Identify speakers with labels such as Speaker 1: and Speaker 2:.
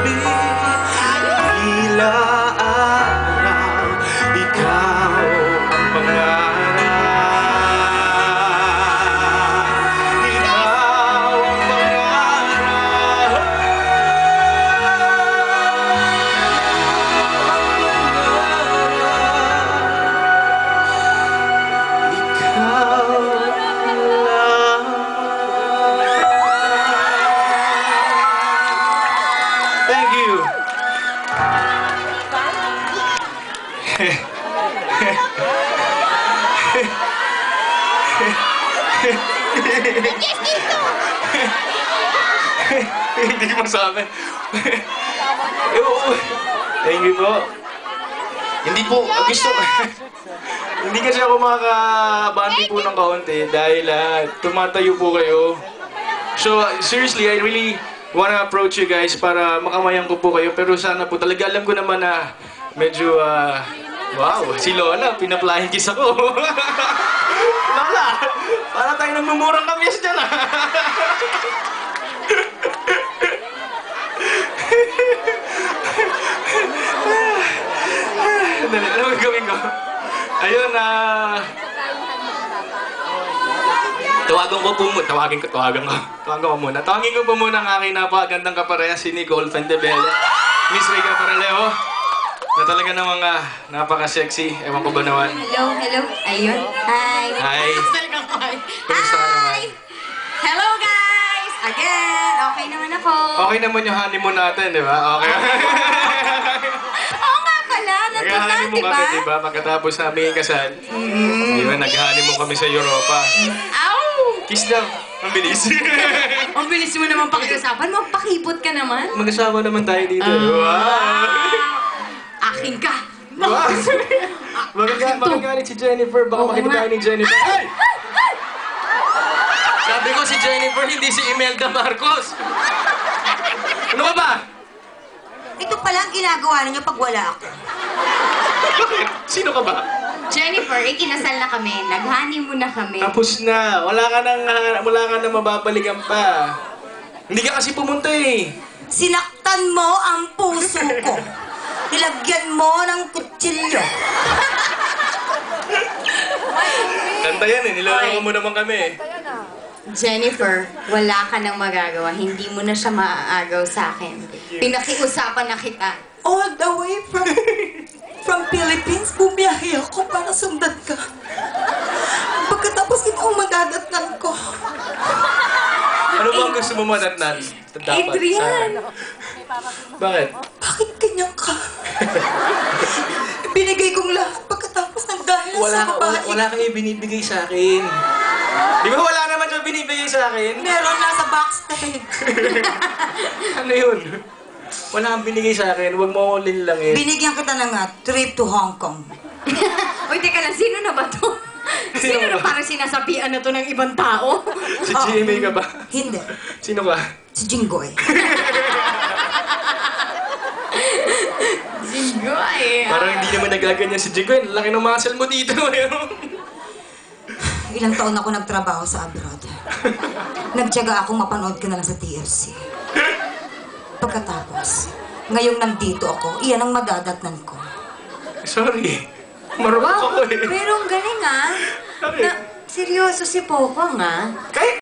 Speaker 1: gabi, tila araw, ikaw ang pangarap. Ikaw ang pangarap. Ikaw lang. Thank you. Hindi mo sa amin. Thank you po. Hindi po, gusto hindi kasi ako makakabandi po ng kaunti dahil tumatayo po kayo. So, seriously, I really wanna approach you guys para makamayan ko po kayo. Pero sana po, talaga alam ko naman na medyo, wow, si Lola, pina-flying kiss ako. Lola, para tayo nagmumurang kamis dyan, Dali, ano gagawin ko? Ayun, Tawagin ko po muna ang aking napakagandang kapareha si Nicole Fendebella. Miss Rega Paralejo, na talaga namang napaka-sexy. Ewan ko ba naman?
Speaker 2: Hello, hello. Ayun. Hi.
Speaker 1: Hi. Kumusta ka naman?
Speaker 2: Hello, guys! Again, okay naman ako.
Speaker 1: Okay naman yung honeymoon natin, di ba? Okay.
Speaker 2: Oo nga pala, nandun na,
Speaker 1: Nag-honeymoon
Speaker 2: di ba?
Speaker 1: kami, di ba? Pagkatapos namin ikasal. Di ba? Nag-honeymoon kami sa Europa.
Speaker 2: Ow!
Speaker 1: Kiss daw. Ang bilis.
Speaker 2: Ang bilis mo naman pakiusapan. Magpakipot ka naman.
Speaker 1: Mag-asawa naman tayo dito. Wow!
Speaker 2: Akin ka.
Speaker 1: Wow! Magagalit si Jennifer. Baka makita tayo ni Jennifer. Ay! Sabi ko si Jennifer, hindi si Imelda Marcos. Ano ka ba?
Speaker 3: Ito pala ang ginagawa ninyo pag wala ako.
Speaker 1: Bakit? Sino ka ba?
Speaker 2: Jennifer, ikinasal na kami. Nag-honeymoon na kami.
Speaker 1: Tapos na. Wala ka nang mababalikan pa. Hindi ka kasi pumunta eh.
Speaker 3: Sinaktan mo ang puso ko. Nilagyan mo ng kutsilyo.
Speaker 1: Kanta yan eh. Niloloko mo naman kami eh.
Speaker 2: Jennifer, wala ka nang magagawa. Hindi mo na siya maaagaw sa akin. Pinakiusapan na kita.
Speaker 3: All the way from Philippines, bumiyahe ako para sundan ka. Pagkatapos ito ang madadatnan ko.
Speaker 1: Ano ba ang gusto mo madatnan? Dapat.
Speaker 2: Adrian!
Speaker 1: Bakit?
Speaker 3: Bakit ganyan ka? Binigay kong lahat pagkatapos ng dahil sa babae.
Speaker 1: Wala kang ibinibigay sa akin. Di ba wala naman siya binibigay sa akin?
Speaker 3: Meron nasa backstage.
Speaker 1: Ano yun? Wala kang binigay sa akin. Huwag mo akong linlangin.
Speaker 3: Binigyan kita ng trip to Hong Kong.
Speaker 2: Uy, teka lang, sino na ba to? Sino na parang sinasabihan na to ng ibang tao?
Speaker 1: Si Jimmy ka ba?
Speaker 3: Hindi.
Speaker 1: Sino ka?
Speaker 3: Si Jinggoy.
Speaker 2: Jinggoy.
Speaker 1: Parang hindi naman nagaganyan si Jinggoy. Laki ng muscle mo dito.
Speaker 3: Ilang taon ako nagtrabaho sa abroad. Nagtiyaga akong mapanood ka na lang sa TFC. Pagkatapos, ngayong nandito ako, iyan ang madadatnan ko.
Speaker 1: Sorry. Marunong
Speaker 2: Wow,
Speaker 1: ako eh.
Speaker 2: pero ang galing ah.
Speaker 1: Bakit?
Speaker 2: Seryoso si Popong ah.
Speaker 1: Kahit